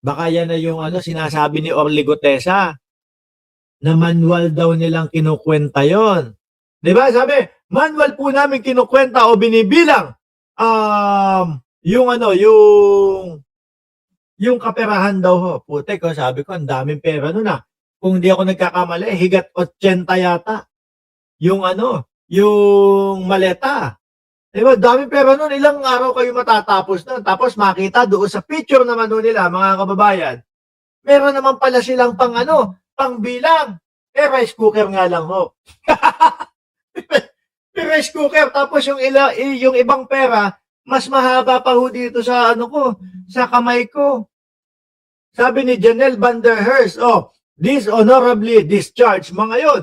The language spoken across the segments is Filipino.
Baka yan na yung sinasabi ni Orly Gutesa na manual daw nilang kinukwenta yon. Di ba? Sabi, manual po namin kinukwenta o binibilang yung yung kaperahan daw ho. Putek ko, sabi ko, ang daming pera nun ah. Kung di ako nagkakamali, higat 80 yata. Yung yung maleta. Diba, daming pera nun. Ilang araw kayo matatapos nun. Tapos makita doon sa picture naman nun nila, mga kababayan, meron naman pala silang pangbilang. Rice cooker nga lang ho. Rice cooker. Tapos yung ibang pera, mas mahaba pa ho dito sa sa kamay ko. Sabi ni Janelle Van der Hearst, dishonorably discharged, mga yun.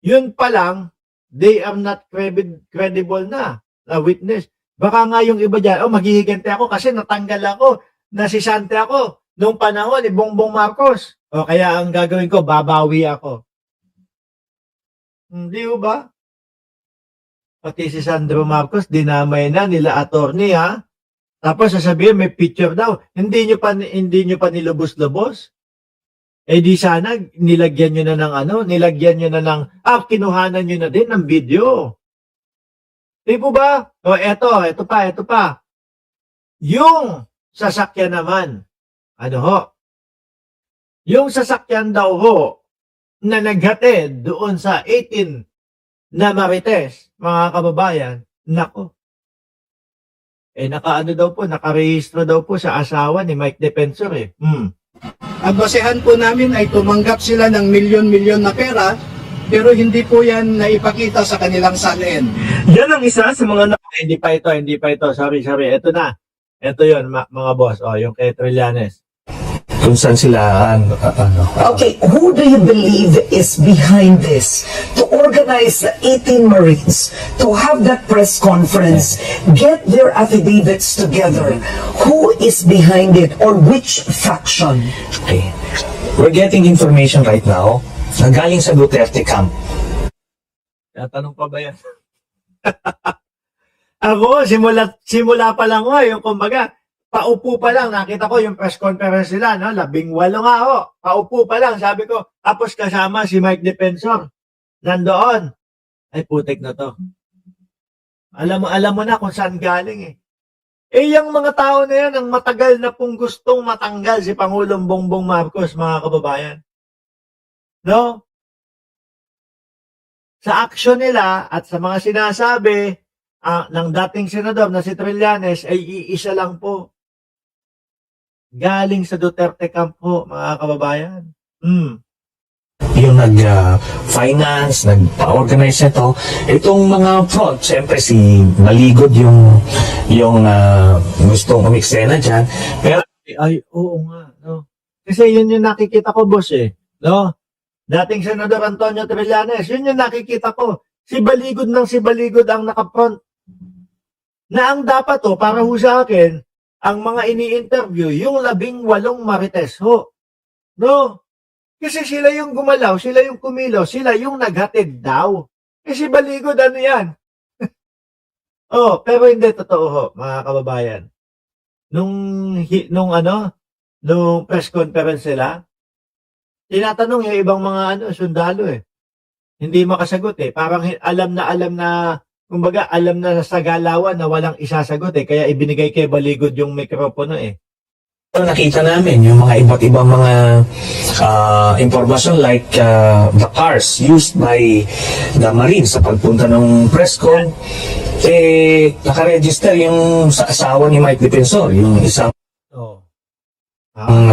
Yun pa lang, they are not credible na witness. Baka nga yung iba dyan, maghihigante ako kasi natanggal ako, nasisante ako nung panahon ni Bongbong Marcos. Kaya ang gagawin ko, babawi ako. Hindi ba? Pati si Sandro Marcos, dinamay na nila attorney ha. Tapos sasabihin may picture daw. Hindi nyo pa nilubos-lubos? Di sana nilagyan nyo na ng kinuhanan nyo na din ng video. Di po ba? Eto pa. Yung sasakyan naman, yung sasakyan daw ho, na naghatid doon sa 18 na Marites, mga kababayan, nako. Nakarehistro daw po sa asawa ni Mike Defensor eh. Ang basehan po namin ay tumanggap sila ng milyon-milyon na pera, pero hindi po yan naipakita sa kanilang salain. Yan ang isa sa mga... Hindi pa ito. Sorry. Ito na. Ito yun, mga boss. Yung kay Trillanes. Kung saan sila, Okay, who do you believe is behind this? To organize the 18 Marines, to have that press conference, get their affidavits together. Who is behind it or which faction? Okay. We're getting information right now na galing sa Duterte camp. Tatanong pa ba yan? Ako, simula pa lang yung kumbaga, paupo pa lang, nakita ko yung press conference nila, 18 nga ho. Paupo pa lang, sabi ko, tapos kasama si Mike Defensor. Nandoon. Ay, putik na to. Alam mo na kung saan galing eh. Yung mga tao na yan, ang matagal na pong gustong matanggal si Pangulong Bongbong Marcos, mga kababayan. No? Sa aksyon nila at sa mga sinasabi ng dating senador na si Trillanes ay iisa lang po. Galing sa Duterte camp po, mga kababayan. Yung nag-finance, nag-organize ito. Itong mga fraud, siyempre si Maligod yung gustong umiksena dyan. Pero, oo nga. No? Kasi yun yung nakikita ko, boss No? Dating senador Antonio Trillanes, yun yung nakikita ko. Si Baligod ang nakapront. Na ang dapat para ho sa akin, ang mga ini-interview, yung 18 Marites ho. No? Kasi sila yung gumalaw, sila yung kumilaw, sila yung naghatid daw. Kasi Baligod, yan? Pero hindi totoo ho, mga kababayan. Nung press conference sila, tinatanong yung ibang mga sundalo Hindi makasagot Parang alam na kumbaga, alam na sa galawan na walang isasagot kaya ibinigay kay Baligod yung mikropono nakita namin yung mga iba't ibang mga information like the cars used by the Marines sa pagpunta ng press con, nakaregister yung sa asawa ni Mike Defensor, yung isang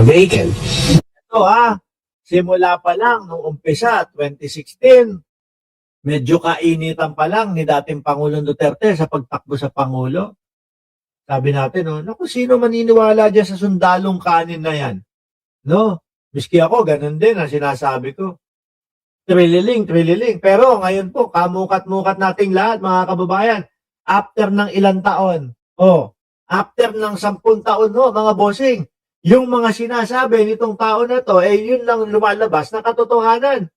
vehicle. Ito simula pa lang nung umpisa, 2016, medyo kainitan pa lang ni dating Pangulong Duterte sa pagtakbo sa Pangulo. Sabi natin, naku, sino maniniwala dyan sa sundalong kanin na yan? No? Miski ako, ganun din ang sinasabi ko. Trililing. Pero ngayon po, kamukat-mukat nating lahat, mga kababayan, after ng ilang taon, after ng 10 taon, mga bossing, yung mga sinasabi nitong tao na to, yun lang lumalabas na katotohanan.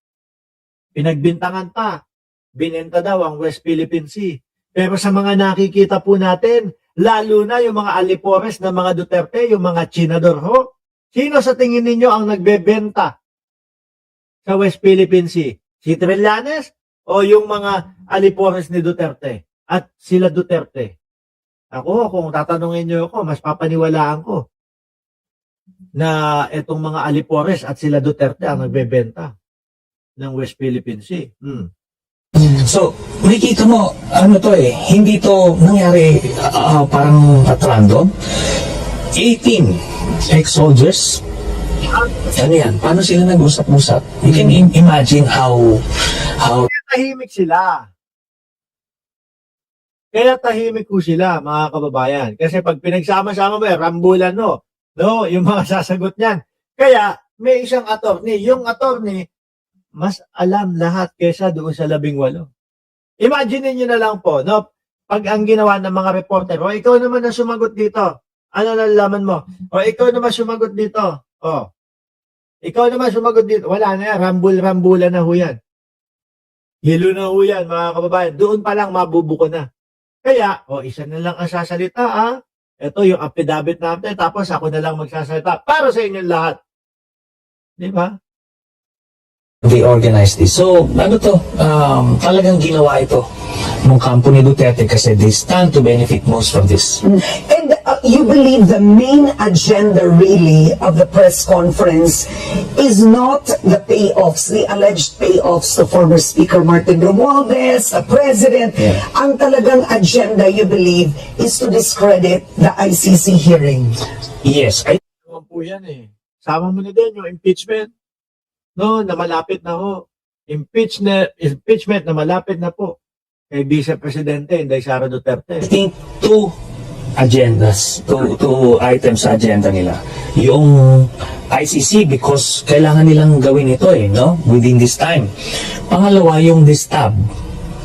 Pinagbintangan pa. Binenta daw ang West Philippine Sea. Pero sa mga nakikita po natin, lalo na yung mga alipores na mga Duterte, yung mga chinador ho, Sino sa tingin ninyo ang nagbebenta sa West Philippine Sea? Si Trillanes o yung mga alipores ni Duterte at sila Duterte? Ako, kung tatanungin nyo ako, mas papaniwalaan ko na itong mga alipores at sila Duterte ang nagbebenta ng West Philippine Sea. So, makikita mo, ano to hindi to nangyari parang at random. 18 ex-soldiers, ano yan, paano sila nag-usap-usap? You can imagine how Tahimik sila. Kaya tahimik ko sila, mga kababayan. Kasi pag pinagsama-sama mo, rambulan no, yung mga sasagot niyan. Kaya, may isang attorney. Yung attorney, mas alam lahat kesa doon sa 18. Imagine niyo na lang po, no? Pag ang ginawa ng mga reporter, o ikaw naman na sumagot dito. Ano nalalaman mo? O ikaw naman sumagot dito. O. Ikaw naman sumagot dito. Wala na yan. Rambul-rambulan na ho yan. Hilo na ho yan, mga kababayan. Doon pa lang mabubuko na. Kaya, isa na lang ang sasalita, Ito yung affidavit natin, tapos ako na lang magsasalita para sa inyong lahat. Di ba? they organized this. So, ano to, talagang ginawa ito ng kampo ni Duterte kasi they stand to benefit most from this. And you believe the main agenda really of the press conference is not the payoffs, the alleged payoffs to former Speaker Martin Romualdez, the President. Yeah. Ang talagang agenda, you believe, is to discredit the ICC hearing. Yes, Naman po yan Sama mo na din yung impeachment. No, na malapit na ho. Impeachment na malapit na po. Kay Vice Presidente, Inday Sara Duterte. I think two agendas, two items sa agenda nila. Yung ICC because kailangan nilang gawin ito no? Within this time. Pangalawa, yung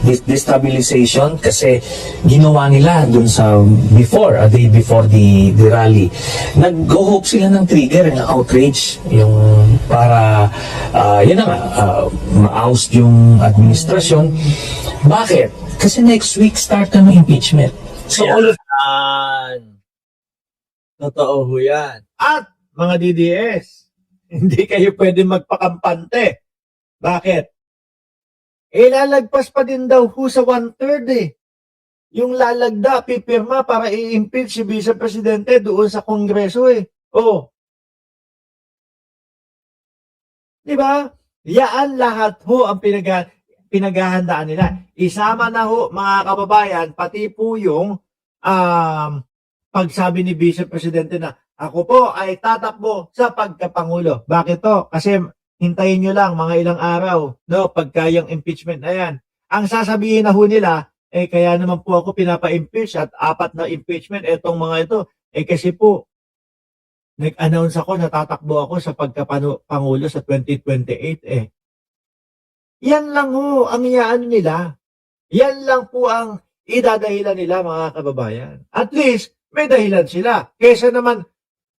destabilization kasi ginawa nila dun sa a day before the rally. Nag-hope sila ng trigger, ng outrage, yung para, yun na nga, ma-oust yung administrasyon. Bakit? Kasi next week start na ng impeachment. So all of Totoo ho yan. At mga DDS, hindi kayo pwede magpakampante. Bakit? Lalagpas pa din daw ho sa 1/3 Yung lalagda, pipirma para i-impeach si Vice Presidente doon sa Kongreso Di ba? Yaan lahat ho ang pinaghahandaan nila. Isama na ho, mga kababayan, pati po yung pagsabi ni Vice Presidente na ako po ay tatakbo sa pagkapangulo. Bakit to? Kasi hintayin nyo lang mga ilang araw, pagka yung impeachment na yan. Ang sasabihin na ho nila, kaya naman po ako pinapa-impeach at 4 na impeachment, etong mga ito, kasi po, nag-announce ako na tatakbo ako sa pagkapangulo sa 2028 Yan lang ho ang iyaano nila. Yan lang po ang idadahilan nila, mga kababayan. At least, may dahilan sila. Kesa naman,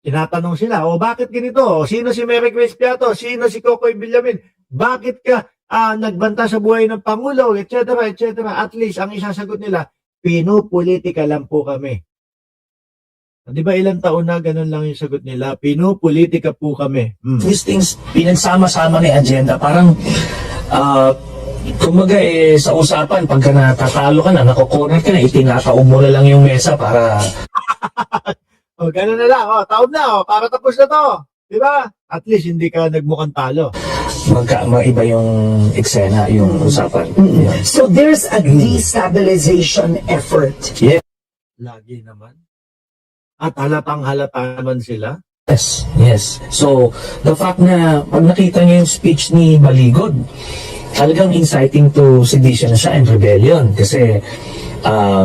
tinatanong sila, bakit ganito? Sino si Mary Grace Piato? Sino si Cocoy Villamin? Bakit ka nagbanta sa buhay ng Pangulo? Etc. etc. At least, ang isasagot nila, pinupolitika lang po kami. Di ba ilang taon na ganun lang yung sagot nila? Pinupolitika po kami. these things, pinagsama-sama na yung agenda. Parang, kumbaga sa usapan, pagka natatalo ka na, nako-corner ka na, itinataob mo na lang yung mesa para... Ganun na lang. Taob na. Para tapos na to. Di ba? At least hindi ka nagmukhang talo. Maiba yung eksena, yung usapan. Yeah. So there's a destabilization effort. Yeah. Lagi naman. At halata naman sila. Yes. So, the fact na pag nakita niyo yung speech ni Baligod, talagang inciting to sedition na siya and rebellion kasi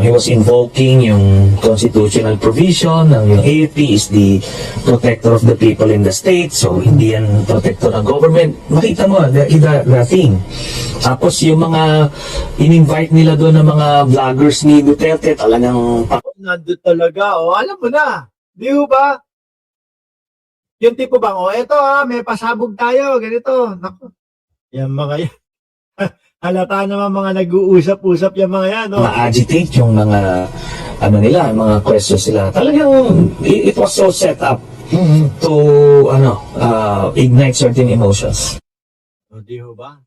he was invoking yung constitutional provision ng yung AFP is the protector of the people in the state, so hindi yan protector ng government. Makita mo, the thing. Tapos yung mga in-invite nila doon ng mga vloggers ni Duterte, talagang Nandun talaga. Alam mo na. Di ba? Yung tipo bang, eto may pasabog tayo, ganito. Naku. Yan mga yan. Halata naman mga nag-uusap-usap yung mga yan. ma-agitate yung mga mga questions sila. Talagang it was so set up to ignite certain emotions. O, di ho ba?